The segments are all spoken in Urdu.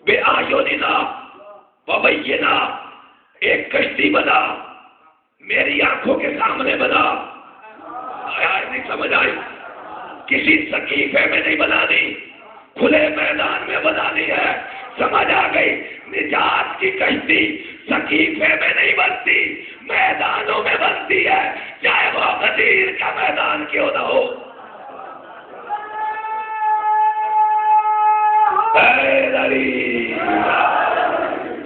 بے آیوننا وبینا، ایک کشتی بنا میری آنکھوں کے سامنے بنا. نہیں سمجھ آئی؟ کسی سقیفے میں نہیں بنانی، کھلے میدان میں بنانی ہے. سمجھ آ گئی؟ نجات کی کشتی سقیفے میں نہیں بنتی، میدانوں میں بنتی ہے، چاہے وہ غدیر کا میدان کیوں نہ ہو.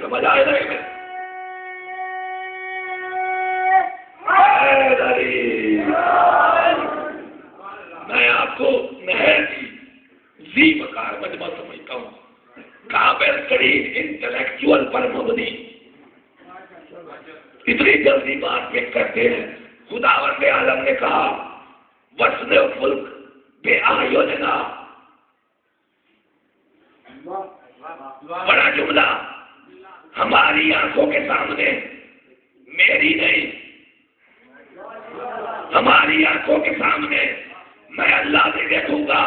سمجھ آئے نہیں؟ میں آپ کو نہایت ذی وقار مجمع سمجھتا ہوں، قابل ترین انٹلیکچوئل پر مبنی. اتنی جلدی بات میں کرتے ہیں. خداوند عالم نے کہا وسن فلک بے آیوننا، بڑا جملہ، ہماری آنکھوں کے سامنے، میری نہیں، ہماری آنکھوں کے سامنے. میں اللہ بھی دیکھوں گا،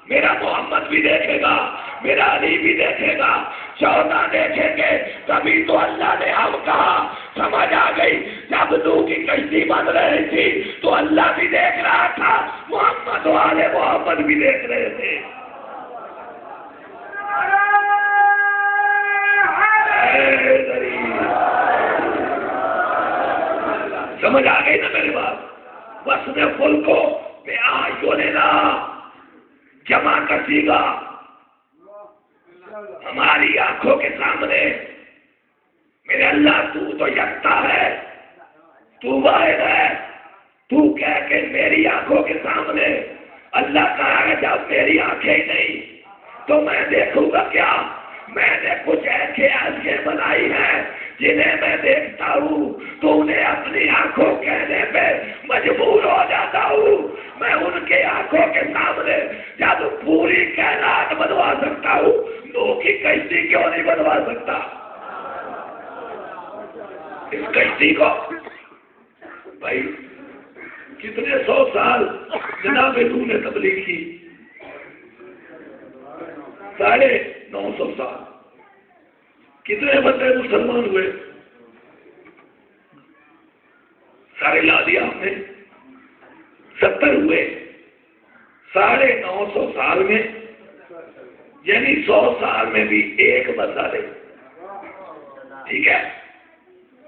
میرا محمد بھی دیکھے گا، میرا علی بھی دیکھے گا، 14 دیکھیں گے. تبھی تو اللہ نے ہم کہا. سمجھ آ گئی؟ جب نوح کی کشتی بن رہی تھی تو اللہ بھی دیکھ رہا تھا، محمد والے محمد بھی دیکھ رہے تھے. سمجھ آ گئی نا میری بات؟ وسن فل کو بے آیوننا جمع کر دی گا، ہماری آنکھوں کے سامنے. میرے اللہ تو یکتا ہے، تو واحد ہے. تو کہہ کہ میری آنکھوں کے سامنے. اللہ کہا ہے جب میری آنکھیں ہی نہیں تو میں دیکھوں گا کیا؟ میں نے کچھ ایسے آنکھیں بنائی ہیں جنہیں میں دیکھتا ہوں تو انہیں اپنی آنکھوں کہنے پہ مجبور ہو جاتا ہوں. میں ان کے آنکھوں کے سامنے جب پوری کائنات بنوا سکتا ہوں، نوح کی کشتی کیوں نہیں بنوا سکتا؟ اس کشتی کو بھائی کتنے 100 سال جناب نوح نے تبلیغ کی؟ 950 سال. کتنے بندے مسلمان ہوئے؟ سارے لا دیا ہم نے، 70 ہوئے. 950 سال میں، یعنی 100 سال میں بھی ایک بندہ نہیں. ٹھیک ہے؟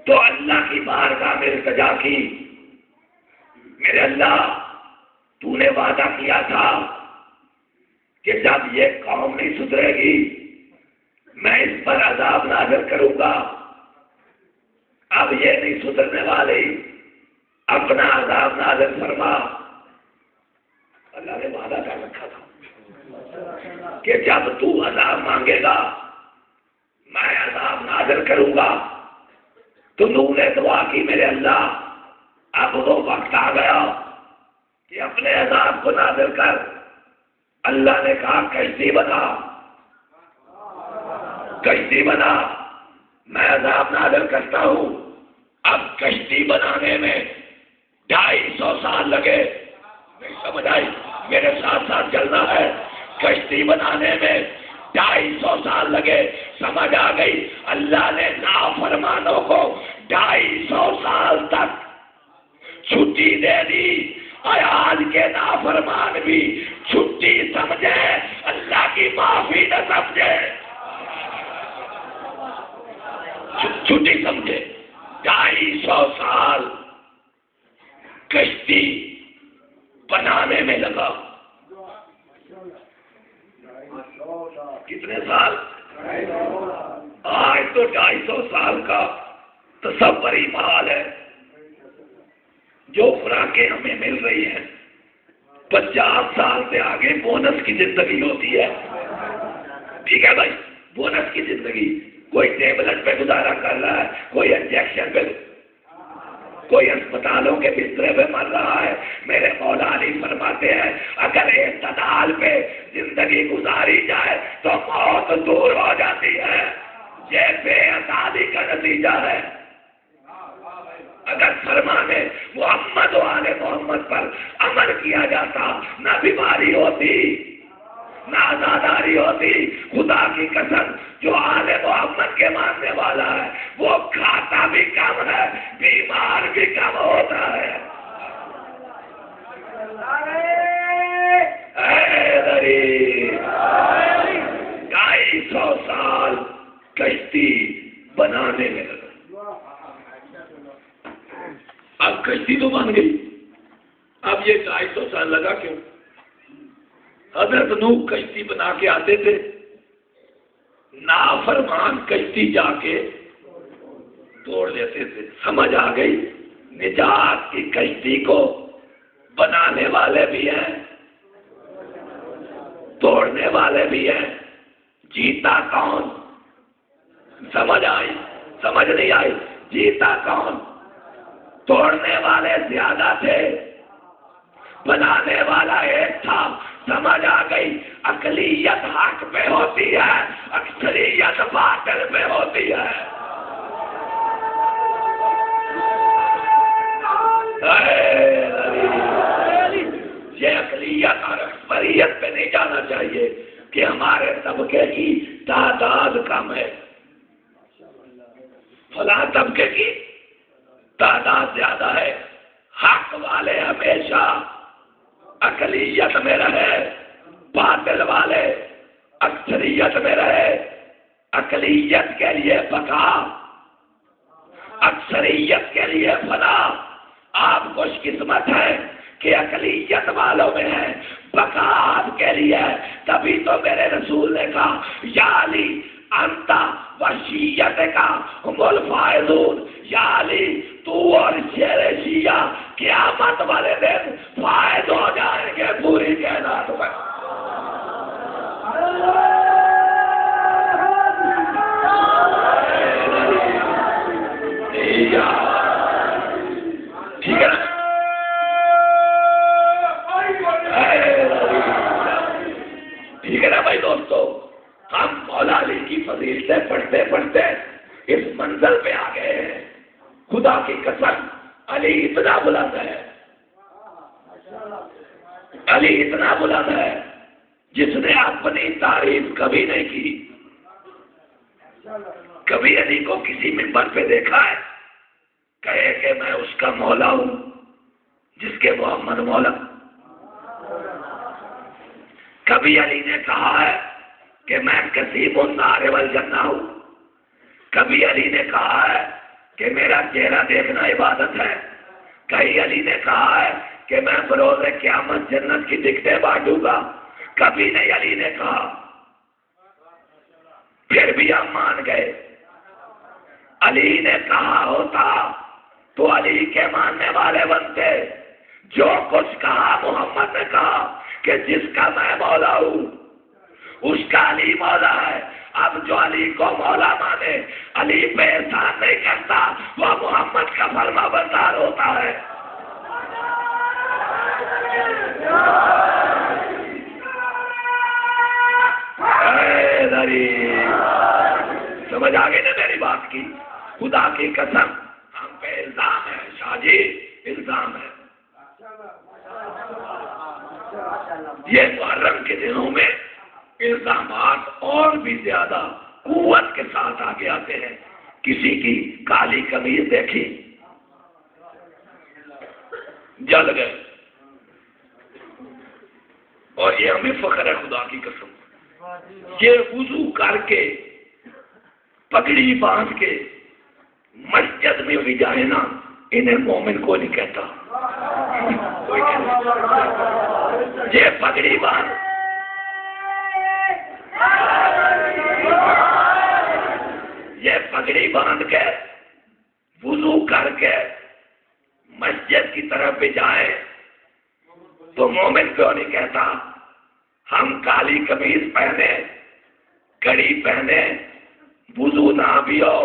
تو اللہ کی بارگاہ میں التجا کی، میرے اللہ تو نے وعدہ کیا تھا کہ جب یہ قوم نہیں سدھرے گی میں اس پر عذاب نازل کروں گا. اب یہ نہیں سدھرنے والی، اپنا عذاب نازل فرما. اللہ نے وعدہ کر رکھا تھا کہ جب تو عذاب مانگے گا میں عذاب نازل کروں گا. تو نوح نے دعا کی، میرے اللہ اب وہ وقت آ گیا کہ اپنے عذاب کو نازل کر. اللہ نے کہا کشتی بنا، کشتی بنا، میں عذاب نازل کرتا ہوں. اب کشتی بنانے میں 250 سال لگے. نہیں سمجھ آئی؟ میرے ساتھ ساتھ چلنا ہے. کشتی بنانے میں 250 سال لگے. سمجھ آ گئی؟ اللہ نے نافرمانوں کو 250 سال تک چھٹی دے دی. آج کے نافرمان بھی چھٹی سمجھے، اللہ کی معافی نہ سمجھے. چھٹی سمجھے. 250 سال کشتی بنانے میں لگا. کتنے سال؟ آج تو 250 سال کا تصور ہی محال ہے. جو خوراکیں ہمیں مل رہی ہیں 50 سال سے آگے بونس کی زندگی ہوتی ہے. ٹھیک ہے بھائی؟ بونس کی زندگی. کوئی ٹیبلٹ پہ گزارا کر رہا ہے، کوئی انجیکشن پہ، کوئی اسپتالوں کے بسترے پہ مر رہا ہے. میرے مولا علی فرماتے ہیں اگر اعتدال پہ زندگی گزاری جائے تو موت دور ہو جاتی ہے. یہ بے اعتدالی کا نتیجہ ہے. اگر فرمانے محمد و آل محمد پر عمل کیا جاتا نہ بیماری ہوتی نہ آزاداری ہوتی. خدا کی قسم جو آج 250 سال کشتی بنانے میں لگا. اب کشتی تو بن گئی, اب یہ 250 سال لگا کیوں؟ حضرت نوح کشتی بنا کے آتے تھے, نافرمان کشتی جا کے توڑ لیتے تھے. سمجھ آ گئی, نجات کی کشتی کو بنانے والے بھی ہیں, توڑنے والے بھی ہیں. جیتا کون؟ سمجھ آئی؟ سمجھ نہیں آئی؟ جیتا کون؟ توڑنے والے زیادہ تھے, بنانے والا ایک تھا. سمجھ آ گئی؟ اقلیت حق پہ ہوتی ہے, اکثریت باطل پہ ہوتی ہے. یہ اقلیت اور اکثریت پہ نہیں جانا چاہیے کہ ہمارے طبقے کی تعداد کم ہے, فلاں طبقے کی تعداد زیادہ ہے. حق والے ہمیشہ اقلیت میں رہے, باطل والے اکثریت میں رہے. اقلیت کے لیے بقا, اکثریت کے لیے فلاح. آپ خوش قسمت ہیں کہ اقلیت والوں میں ہے, بقا آپ کے لیے. تبھی تو میرے رسول نے کہا یا علی انتا وشیت کا ہم الفائزون. یا علی تو اور شیر شیعہ قیامت والے دن فائز ہو جائیں گے پوری کائنات میں. ٹھیک ہے نا؟ ٹھیک ہے نا بھائی دوستو, ہم مولا علی کی فضیلتیں پڑھتے پڑھتے اس منزل پہ آ گئے ہیں. خدا کی قسم علی اتنا بلند ہے, علی اتنا بلند ہے جس نے اپنی تعریف کبھی نہیں کی. کبھی علی کو کسی منبر پہ دیکھا ہے کہے کہ میں اس کا مولا ہوں جس کے محمد مولا؟ کبھی علی نے کہا ہے کہ میں کسیب النار والجنہ ہوں؟ کبھی علی نے کہا ہے کہ میرا چہرہ دیکھنا عبادت ہے؟ کہیں علی نے کہا ہے کہ میں بروز قیامت جنت کی ٹکٹیں بانٹوں گا؟ کبھی نہیں علی نے کہا. پھر بھی ہم مان گئے. علی نے کہا ہوتا تو علی کے ماننے والے بنتے. جو کچھ کہا محمد نے کہا کہ جس کا میں مولا ہوں اس کا علی مولا ہے. اب جو علی کو مولا مانے, علی پہ احسان نہیں کرتا, وہ محمد کا فرما بردار ہوتا ہے. سمجھ آ گئی نا میری بات کی؟ خدا کی قسم ہم پہ الزام ہے شاہ جی, الزام ہے. یہ محرم کے دنوں میں الزامات اور بھی زیادہ قوت کے ساتھ آگے آتے ہیں. کسی کی کالی قمیض دیکھی جل گئے, اور یہ ہمیں فخر ہے خدا کی قسم. یہ وضو کر کے پگڑی باندھ کے مسجد میں بھی جائے نا, انہیں مومن کو نہیں کہتا. یہ پگڑی باندھ, یہ پگڑی باندھ کے وضو کر کے مسجد کی طرف بھی جائے تو مومن کیوں نہیں کہتا؟ ہم کالی قمیض پہنے, کڑی پہنے, وضو نہ بھی ہو,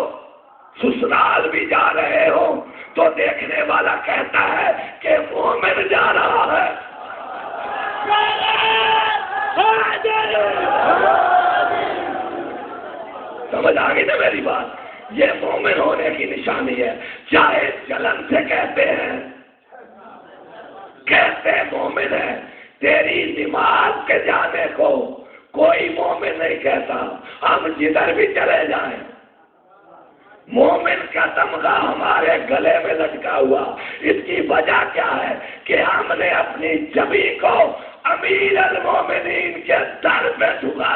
سسرال بھی جا رہے ہو تو دیکھنے والا کہتا ہے کہ مومن جا رہا ہے. سمجھ آ گئی نا میری بات؟ یہ مومن ہونے کی نشانی ہے. چاہے جلن سے کہتے ہیں مومن ہے, تیری نماز کے جانے کو کوئی مومن نہیں کہتا. ہم جدھر بھی چلے جائیں مومن کا تمغہ ہمارے گلے میں لٹکا ہوا. اس کی وجہ کیا ہے کہ ہم نے اپنی جبی کو امیر المومنین کے در پہ جھکا